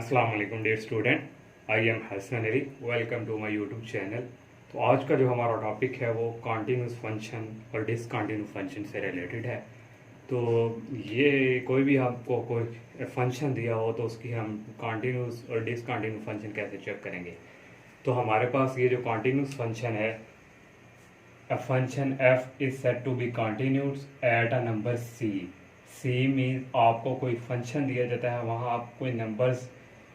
अस्सलाम वालेकुम dear student, I am Hasan Ali. Welcome to my YouTube channel. तो आज का जो हमारा टॉपिक है वो कॉन्टीन्यूस फंक्शन और डिसकंटिन्यूस फंक्शन से रिलेटेड है। तो ये कोई भी आपको कोई फंक्शन दिया हो तो उसकी हम कॉन्टीन्यूस और डिसकंटिन्यूस फंक्शन कैसे चेक करेंगे। तो हमारे पास ये जो कॉन्टीन्यूस फंक्शन है, a function f is said to be continuous at a number c। c means आपको कोई फंक्शन दिया जाता है, वहाँ आप कोई नंबर्स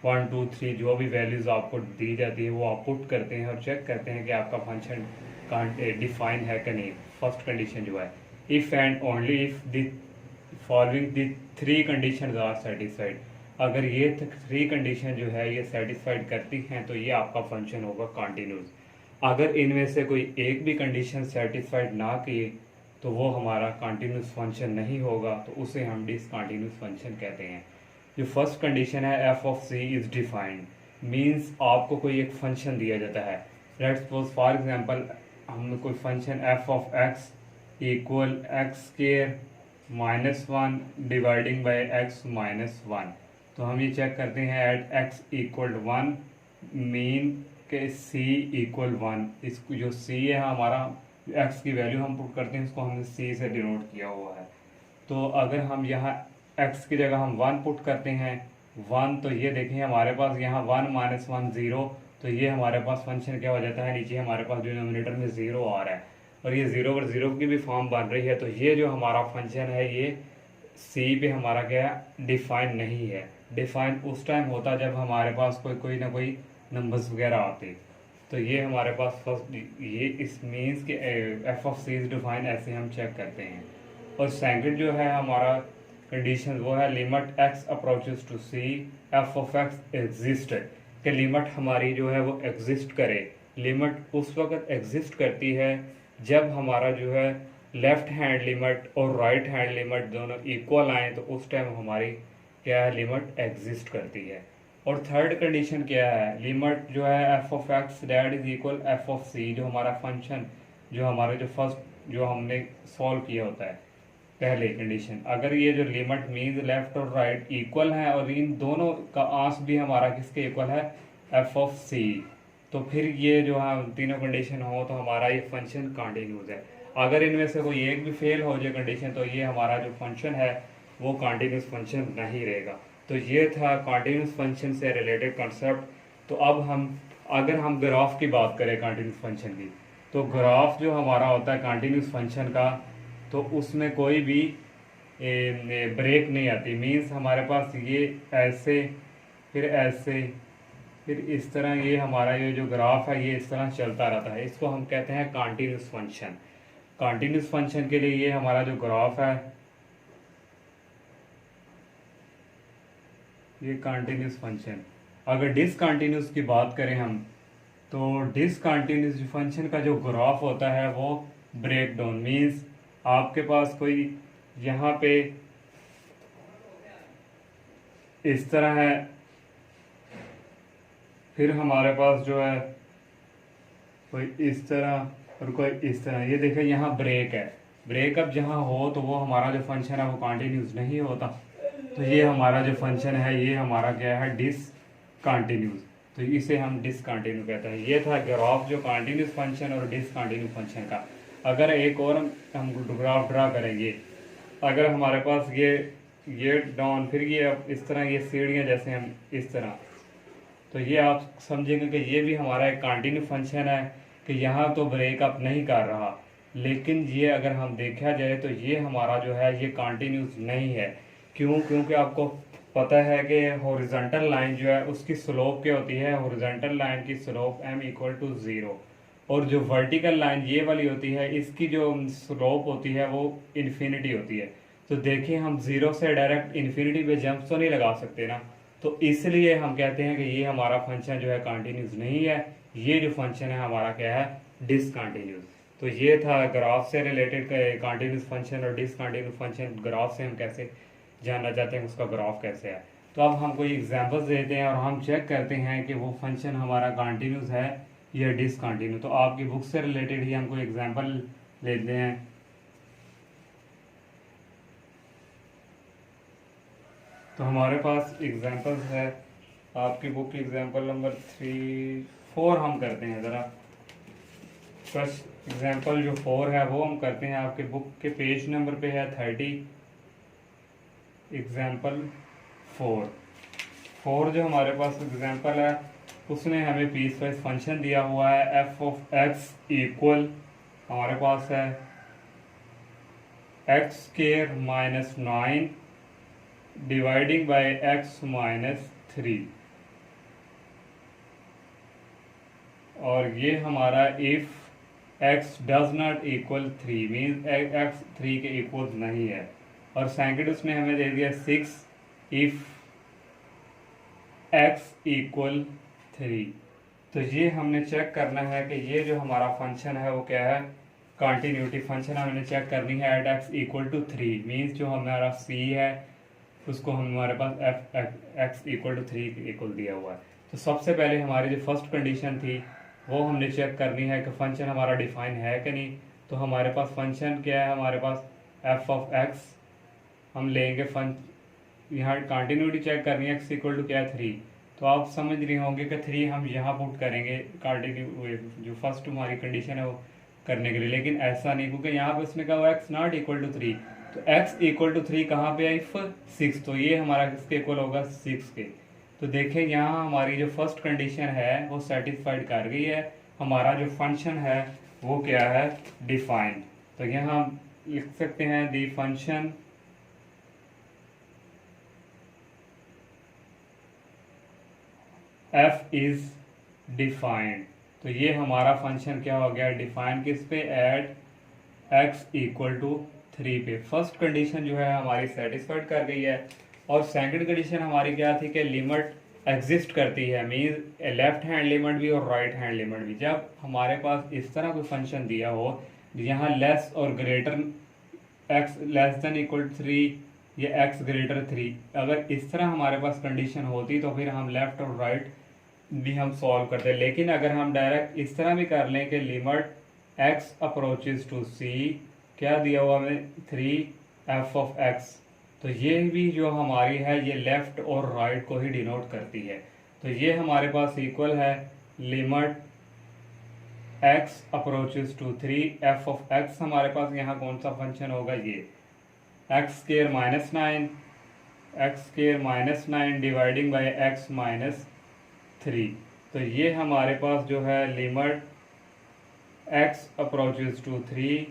1 2 3 जो भी वैल्यूज़ आपको दी जाती है वो आप पुट करते हैं और चेक करते हैं कि आपका फंक्शन डिफाइन है कि नहीं। फर्स्ट कंडीशन जो है, if and only if the following the three condition are satisfied. अगर ये थ्री कंडीशन जो है ये सेटिस्फाइड करती हैं तो ये आपका फंक्शन होगा कॉन्टीन्यूस। अगर इनमें से कोई एक भी कंडीशन सेटिस्फाइड ना की तो वो हमारा कॉन्टीन्यूस फंक्शन नहीं होगा, तो उसे हम डिसकंटिन्यूस फंक्शन कहते हैं। जो फर्स्ट कंडीशन है F of C is defined, means आपको कोई एक फंक्शन दिया जाता है। लेट्स सपोज फॉर एग्जांपल हम कोई function F of x equal x square minus 1 dividing by X minus 1। तो हम ये चेक करते हैं एट एक्स इक्वल 1 मीन के c इक्वल 1। इसको जो c है हमारा x की वैल्यू हम पुट करते हैं, इसको हमने c से डिनोट किया हुआ है। तो अगर हम यहाँ x की जगह हम 1 पुट करते हैं 1, तो ये देखें हमारे पास यहाँ 1 माइनस 1 0। तो ये हमारे पास फंक्शन क्या हो जाता है, नीचे हमारे पास डिनोमिनेटर में 0 आ रहा है और ये 0 पर 0 की भी फॉर्म बन रही है। तो ये जो हमारा फंक्शन है ये c पे हमारा क्या है, डिफाइन नहीं है। डिफाइन उस टाइम होता जब हमारे पास कोई ना कोई नंबर्स वगैरह आते। तो ये हमारे पास फर्स्ट ये इस मीन्स के F of C is define, ऐसे हम चेक करते हैं। और सेकंड जो है हमारा कंडीशन वो है limit X approaches to C F of X exist, कि लिमिट हमारी जो है वो एग्जिस्ट करे। लिमिट उस वक्त एग्जिस्ट करती है जब हमारा जो है लेफ्ट हैंड लिमिट और राइट हैंड लिमिट दोनों इक्वल आए, तो उस टाइम हमारी क्या है, लिमिट एग्जिस्ट करती है। और थर्ड कंडीशन क्या है, लिमिट जो है F of x that is equal f of c, जो हमारा फंक्शन जो हमारे जो फर्स्ट जो हमने सॉल्व किया होता है पहले कंडीशन, अगर ये जो लिमिट मीन्स लेफ्ट और राइट इक्वल है और इन दोनों का आंस भी हमारा किसके इक्वल है, एफ ऑफ सी, तो फिर ये जो है तीनों कंडीशन हो तो हमारा ये फंक्शन कॉन्टिन्यूस है। अगर इनमें से कोई एक भी फेल हो जाए कंडीशन तो ये हमारा जो फंक्शन है वो कॉन्टिन्यूस फंक्शन नहीं रहेगा। तो ये था कॉन्टिन्यूस फंक्शन से रिलेटेड कॉन्सेप्ट। तो अब अगर हम ग्राफ की बात करें कॉन्टिन्यूस फंक्शन की, तो ग्राफ जो हमारा होता है कॉन्टिन्यूस फंक्शन का, तो उसमें कोई भी ब्रेक नहीं आती। मीन्स हमारे पास ये ऐसे फिर इस तरह ये हमारा ये जो ग्राफ है ये इस तरह चलता रहता है। इसको हम कहते हैं कॉन्टिन्यूस फंक्शन। कॉन्टिन्यूस फंक्शन के लिए ये हमारा जो ग्राफ है ये कॉन्टिन्यूस फंक्शन। अगर डिसकंटिन्यूस की बात करें हम, तो डिसकंटिन्यूस फंक्शन का जो ग्राफ होता है वो ब्रेक डाउन, मीन्स आपके पास कोई यहाँ पे इस तरह है, फिर हमारे पास जो है कोई इस तरह और कोई इस तरह। ये देखें यहाँ ब्रेक है, ब्रेकअप जहाँ हो तो वो हमारा जो फंक्शन है वो कॉन्टिन्यूस नहीं होता। तो ये हमारा जो फंक्शन है ये हमारा क्या है, डिसकंटिन्यूस। तो इसे हम डिसकंटिन्यू कहते हैं। ये था ग्राफ जो कॉन्टिन्यूस फंक्शन और डिसकंटिन्यू फंक्शन का। अगर एक और हम ग्राफ ड्रा करेंगे, अगर हमारे पास ये डाउन फिर ये अब इस तरह ये सीढ़ियाँ जैसे हम इस तरह, तो ये आप समझेंगे कि ये भी हमारा एक कंटिन्यू फंक्शन है कि यहाँ तो ब्रेकअप नहीं कर रहा। लेकिन ये अगर हम देखा जाए तो ये हमारा जो है ये कंटिन्यूस नहीं है। क्यों? क्योंकि आपको पता है कि हॉरिजॉन्टल लाइन जो है उसकी स्लोप क्या होती है, हॉरिजॉन्टल लाइन की स्लोप m इक्वल टू 0, और जो वर्टिकल लाइन ये वाली होती है इसकी जो स्लोप होती है वो इन्फिनिटी होती है। तो देखिए हम 0 से डायरेक्ट इन्फिनिटी पे जंप तो नहीं लगा सकते ना, तो इसलिए हम कहते हैं कि ये हमारा फंक्शन जो है कंटिन्यूस नहीं है। ये जो फंक्शन है हमारा क्या है, डिसकंटिन्यूस। तो ये था ग्राफ से रिलेटेड कंटिन्यूस फंक्शन और डिसकंटिन्यूस फंक्शन। ग्राफ से हम कैसे जानना चाहते हैं उसका ग्राफ कैसे है। तो अब हम कोई एग्जांपल्स देते हैं और हम चेक करते हैं कि वो फंक्शन हमारा कंटिन्यूस है या डिसकंटिन्यू। तो आपकी बुक से रिलेटेड ही हम कोई एग्जांपल लेते हैं। तो हमारे पास एग्जांपल्स है आपकी बुक की एग्जाम्पल नंबर 4 हम करते हैं ज़रा। फर्स्ट एग्जाम्पल जो 4 है वो हम करते हैं, आपके बुक के पेज नंबर पे है 30। एग्जाम्पल 4 जो हमारे पास एग्जाम्पल है उसने हमें पीस वाइज फंक्शन दिया हुआ है। एफ ऑफ एक्स इक्वल हमारे पास है x square minus 9 dividing by X minus 3, और ये हमारा if x does not equal 3 means x 3 के इक्वल नहीं है। और सेकंड उसने हमें दे दिया 6 इफ एक्स इक्वल 3। तो ये हमने चेक करना है कि ये जो हमारा फंक्शन है वो क्या है, कॉन्टीन्यूटी फंक्शन हमने चेक करनी है at x equal to 3 means जो हमारा सी है उसको हमारे पास f x equal to 3 equal दिया हुआ है। तो सबसे पहले हमारी जो फर्स्ट कंडीशन थी वो हमने चेक करनी है कि फंक्शन हमारा डिफाइन है कि नहीं। तो हमारे पास फंक्शन क्या है, हमारे पास एफ ऑफ एक्स हम लेंगे यहाँ कॉन्टीन्यूटी चेक करनी है, एक्स इक्वल टू क्या है 3। तो आप समझ रहे होंगे कि 3 हम यहाँ पुट करेंगे कॉन्टिन्यू जो फर्स्ट हमारी कंडीशन है वो करने के लिए, लेकिन ऐसा नहीं क्योंकि यहाँ पे उसने कहा एक्स नॉट इक्वल टू 3। तो एक्स इक्वल टू 3 कहाँ पे है, इफ 6, तो ये हमारा किसके इक्वल होगा 6 के। तो देखें यहाँ हमारी जो फर्स्ट कंडीशन है वो सेटिस्फाइड कर गई है, हमारा जो फंक्शन है वो क्या है डिफाइन। तो यहाँ हम लिख सकते हैं the function f is defined. तो ये हमारा फंक्शन क्या हो गया डिफाइन किस पे, एट x इक्वल टू 3 पे। फर्स्ट कंडीशन जो है हमारी सेटिस्फाइड कर गई है। और सेकंड कंडीशन हमारी क्या थी कि लिमिट एग्जिस्ट करती है, मीन्स लेफ्ट हैंड लिमिट भी और राइट हैंड लिमिट भी। जब हमारे पास इस तरह कोई फंक्शन दिया हो यहाँ लेस और greater x less than equal 3 या x ग्रेटर 3, अगर इस तरह हमारे पास कंडीशन होती तो फिर हम लेफ्ट और राइट भी हम सॉल्व करते। लेकिन अगर हम डायरेक्ट इस तरह भी कर लें कि limit x approaches to c क्या दिया हुआ हमें 3 f ऑफ x, तो ये भी जो हमारी है ये लेफ्ट और राइट को ही डिनोट करती है। तो ये हमारे पास इक्वल है limit x approaches to 3 f of x। हमारे पास यहाँ कौन सा फंक्शन होगा, ये X square minus 9 dividing by X minus 3। तो ये हमारे पास जो है लिमिट x अप्रोचेज टू 3,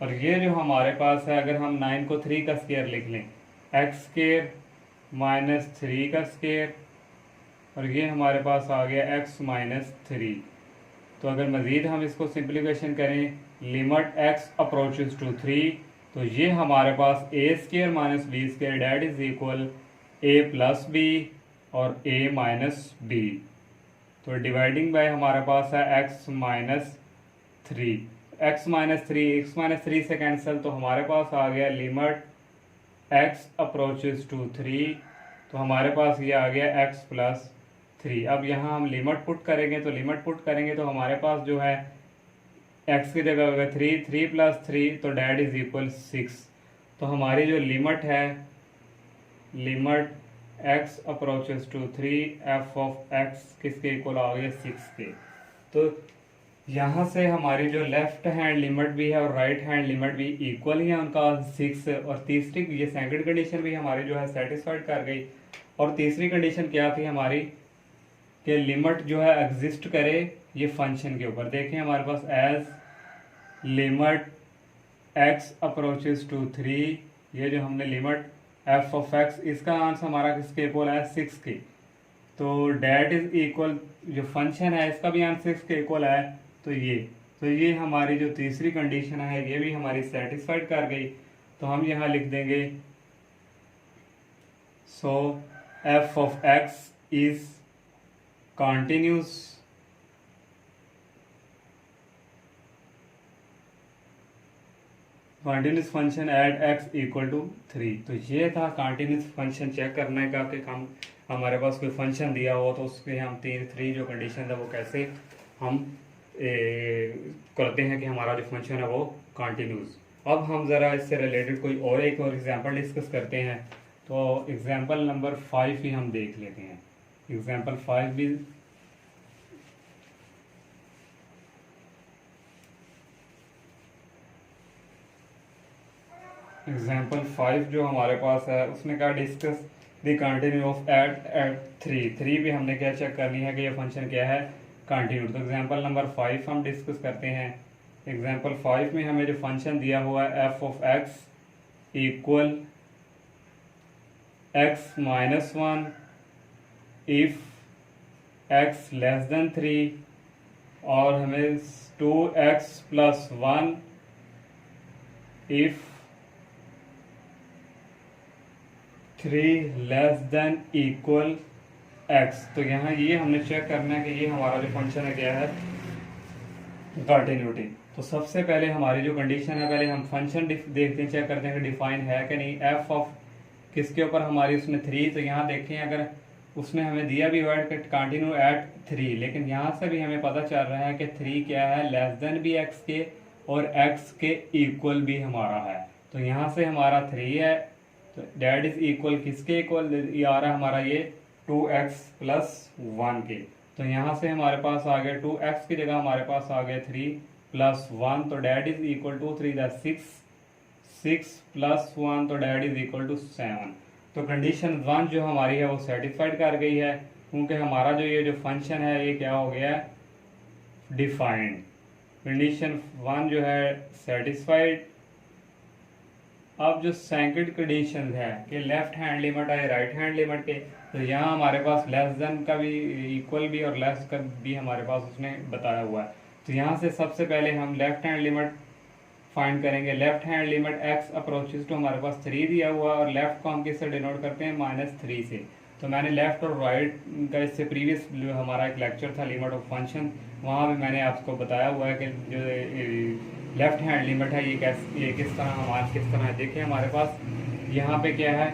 और ये जो हमारे पास है अगर हम 9 को 3 का स्क्वायर लिख लें एक्स स्क्वायर माइनस 3 का स्क्वायर, और ये हमारे पास आ गया x माइनस 3। तो अगर मज़ीद हम इसको सिंप्लीफिकेशन करें लिमिट x अप्रोचेज टू 3, तो ये हमारे पास a square minus b square that is equal a plus b और a माइनस बी। तो डिवाइडिंग बाय हमारे पास है x माइनस 3, x माइनस 3 से कैंसिल, तो हमारे पास आ गया लिमिट x अप्रोचेज टू 3, तो हमारे पास ये आ गया x प्लस 3। अब यहाँ हम लिमिट पुट करेंगे तो हमारे पास जो है x की जगह होगा 3 प्लस 3, तो डैट इज इक्वल 6। तो हमारी जो लिमिट है limit x approaches to 3 f of x किसके इक्वल आ गया 6 के। तो यहाँ से हमारी जो लेफ्ट हैंड लिमिट भी है और राइट हैंड लिमिट भी इक्वल ही है उनका 6, और तीसरी ये सेकंड कंडीशन भी हमारी जो है सेटिस्फाइड कर गई। और तीसरी कंडीशन क्या थी हमारी कि लिमिट जो है एग्जिस्ट करे ये फंक्शन के ऊपर। देखें हमारे पास as limit x approaches to 3, ये जो हमने लिमिट f ऑफ x इसका आंसर हमारा किसके इक्वल है 6 के। तो डैट इज इक्वल जो फंक्शन है इसका भी आंसर 6 के इक्वल है। तो ये हमारी जो तीसरी कंडीशन है ये भी हमारी सेटिस्फाइड कर गई। तो हम यहाँ लिख देंगे so f of x is continuous function at x equal to 3। तो ये था कॉन्टिन्यूस फंक्शन चेक करने का कि हम हमारे पास कोई फंक्शन दिया हो तो उसके हम 3 जो कंडीशन है वो कैसे हम करते हैं कि हमारा जो फंक्शन है वो कॉन्टिन्यूस। अब हम ज़रा इससे रिलेटेड कोई और एक और एग्जांपल डिस्कस करते हैं। तो एग्जांपल नंबर 5 ही हम देख लेते हैं। एग्जाम्पल 5 भी एग्जाम्पल 5 जो हमारे पास है उसने कहा discuss the continue of at 3 भी हमने क्या चेक करनी है कि ये फंक्शन क्या है, कंटिन्यू। तो एग्जाम्पल नंबर 5 हम डिस्कस करते हैं। एग्जाम्पल 5 में हमें जो फंक्शन दिया हुआ है F of x equal x minus one if x less than 3 और हमें 2x plus 1 if 3 less than equal x। तो यहाँ ये हमने चेक करना है कि ये हमारा जो फंक्शन है क्या है, कंटिन्यूटी। तो सबसे पहले हमारी जो कंडीशन है, पहले हम फंक्शन देखते हैं, चेक करते हैं कि डिफाइन है कि नहीं। एफ ऑफ किसके ऊपर हमारी उसने 3, तो यहाँ देखें अगर उसने हमें दिया भी हुआ है कंटिन्यू एट 3, लेकिन यहाँ से भी हमें पता चल रहा है कि 3 क्या है, लेस देन भी x के और x के इक्वल भी हमारा है। तो यहाँ से हमारा 3 है, तो डेट इज इक्वल किसके इक्वल ये आ रहा है हमारा, ये 2x प्लस 1 के। तो यहाँ से हमारे पास आ गया 2x की जगह हमारे पास आ गया 3 प्लस 1, तो that is equal to 3 6 plus 1, तो डेट इज इक्वल टू 7। तो कंडीशन 1 जो हमारी है वो सेटिस्फाइड कर गई है, क्योंकि हमारा जो ये जो फंक्शन है ये क्या हो गया है, डिफाइंड। कंडीशन 1 जो है सेटिस्फाइड। अब जो सेकंड कंडीशन है कि लेफ्ट हैंड लिमिट है राइट हैंड लिमिट के, तो यहाँ हमारे पास लेस देन का भी इक्वल भी और लेस का भी हमारे पास उसने बताया हुआ है। तो यहाँ से सबसे पहले हम लेफ्ट हैंड लिमिट फाइंड करेंगे। Left hand limit x approaches to हमारे पास 3 दिया हुआ है और लेफ्ट को हम किससे डिनोट करते हैं, -3 से। तो मैंने लेफ्ट और राइट का इससे प्रीवियस जो हमारा एक लेक्चर था लिमिट ऑफ फंक्शन, वहाँ भी मैंने आपको बताया हुआ है कि जो लेफ्ट हैंड लिमिट है ये किस तरह हमारे किस तरह है। देखिए हमारे पास यहाँ पे क्या है,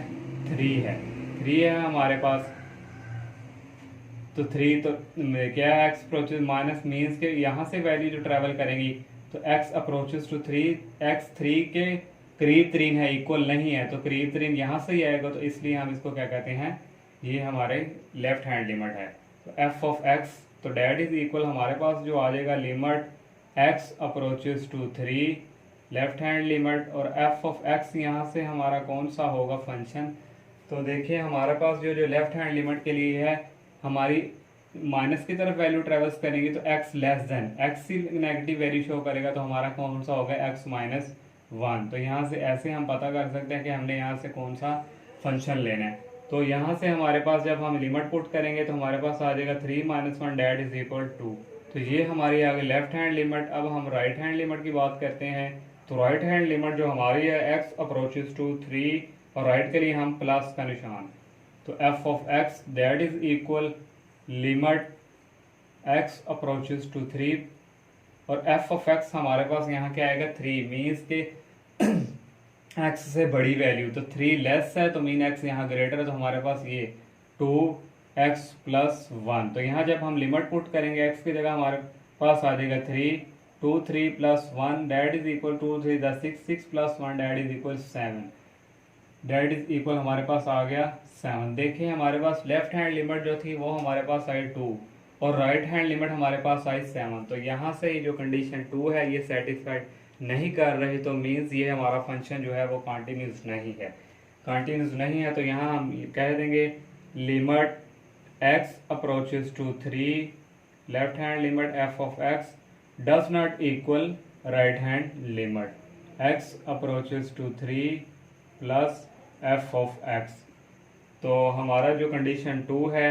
3 है हमारे पास। तो 3 तो क्या है, x अप्रोचेस माइनस मीन्स के यहाँ से वैल्यू जो ट्रेवल करेगी, तो x अप्रोचेस टू 3, x 3 के करीब 3 है, इक्वल नहीं है, तो करीब 3 यहाँ से ही आएगा, तो इसलिए हम इसको क्या कहते हैं, ये हमारे लेफ्ट हैंड लिमिट है। तो f ऑफ x, तो डेट इज इक्वल हमारे पास जो आ जाएगा limit x approaches to 3 left hand limit, और f ऑफ x यहाँ से हमारा कौन सा होगा फंक्शन। तो देखिए हमारे पास जो लेफ्ट हैंड लिमिट के लिए है, हमारी माइनस की तरफ वैल्यू ट्रेवल्स करेंगे तो x लेस देन, x ही नेगेटिव वैल्यू शो करेगा, तो हमारा कौन सा होगा, x माइनस 1। तो यहाँ से ऐसे हम पता कर सकते हैं कि हमने यहाँ से कौन सा फंक्शन लेना है। तो यहाँ से हमारे पास जब हम लिमिट पुट करेंगे तो हमारे पास आ जाएगा 3 - 1 डेट इज इक्वल 2। तो ये हमारी आ गई लेफ्ट हैंड लिमिट। अब हम राइट हैंड लिमिट की बात करते हैं। तो राइट हैंड लिमिट जो हमारी है x अप्रोचेस टू 3, और राइट के लिए हम प्लस का निशान, तो f of x that is equal limit x approaches to 3, और f ऑफ x हमारे पास यहाँ क्या आएगा, 3 मीन्स के x से बड़ी वैल्यू, तो 3 लेस है तो मीन x यहाँ ग्रेटर है, तो हमारे पास ये 2x प्लस 1। तो यहाँ जब हम लिमिट पुट करेंगे x की जगह हमारे पास आ जाएगा 3 plus 1 that is equal 2 3 6 plus 1 that is equal 7, that is equal हमारे पास आ गया 7। देखिए हमारे पास लेफ्ट हैंड लिमिट जो थी वो हमारे पास आई 2 और राइट हैंड लिमिट हमारे पास आई 7। तो यहाँ से जो कंडीशन 2 है ये सेटिस्फाइड नहीं कर रही, तो मीन्स ये हमारा फंक्शन जो है वो कंटिन्यूस नहीं है। कंटिन्यूस नहीं है तो यहाँ हम कह देंगे limit x approaches to 3 left hand limit f of x does not equal right hand limit x approaches to 3 plus f of x। तो हमारा जो कंडीशन 2 है,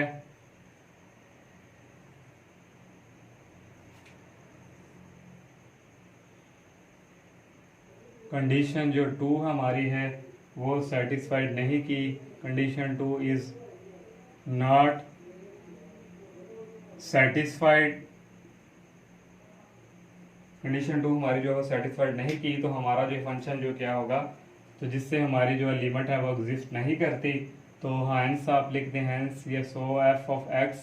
कंडीशन जो 2 हमारी है वो सेटिस्फाइड नहीं की। Condition 2 is not satisfied. Condition 2 हमारी जो है सेटिस्फाइड नहीं की, तो हमारा जो फंक्शन जो क्या होगा, तो जिससे हमारी जो लिमिट है वो एग्जिस्ट नहीं करती। तो हैंस आप लिख दें, हैंस ये सो f of x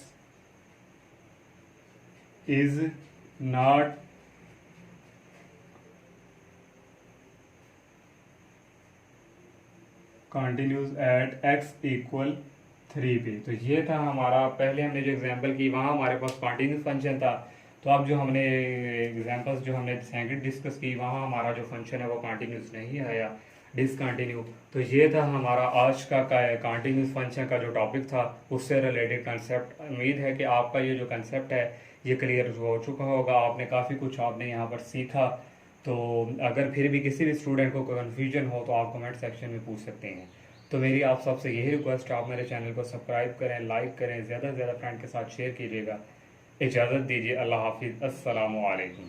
is not continues at x equal 3 पे। तो ये था हमारा, पहले हमने जो एग्जांपल की वहाँ हमारे पास कॉन्टिन्यूस फंक्शन था। तो अब जो हमने एग्जांपल्स जो हमने सेकंड डिस्कस की वहाँ हमारा जो फंक्शन है वो कॉन्टिन्यूस नहीं आया, डिसकंटिन्यू। तो ये था हमारा आज का कॉन्टिन्यूस फंक्शन का जो टॉपिक था, उससे रिलेटेड कंसेप्ट। उम्मीद है कि आपका ये जो कंसेप्ट है ये क्लियर हो चुका होगा, आपने काफ़ी कुछ आपने यहाँ पर सीखा। तो अगर फिर भी किसी भी स्टूडेंट को कोई कन्फ्यूजन हो तो आप कमेंट सेक्शन में पूछ सकते हैं। तो मेरी आप सबसे यही रिक्वेस्ट है, आप मेरे चैनल को सब्सक्राइब करें, लाइक करें, ज़्यादा से ज़्यादा फ्रेंड के साथ शेयर कीजिएगा। इजाज़त दीजिए, अल्लाह हाफिज़, अस्सलामु अलैकुम।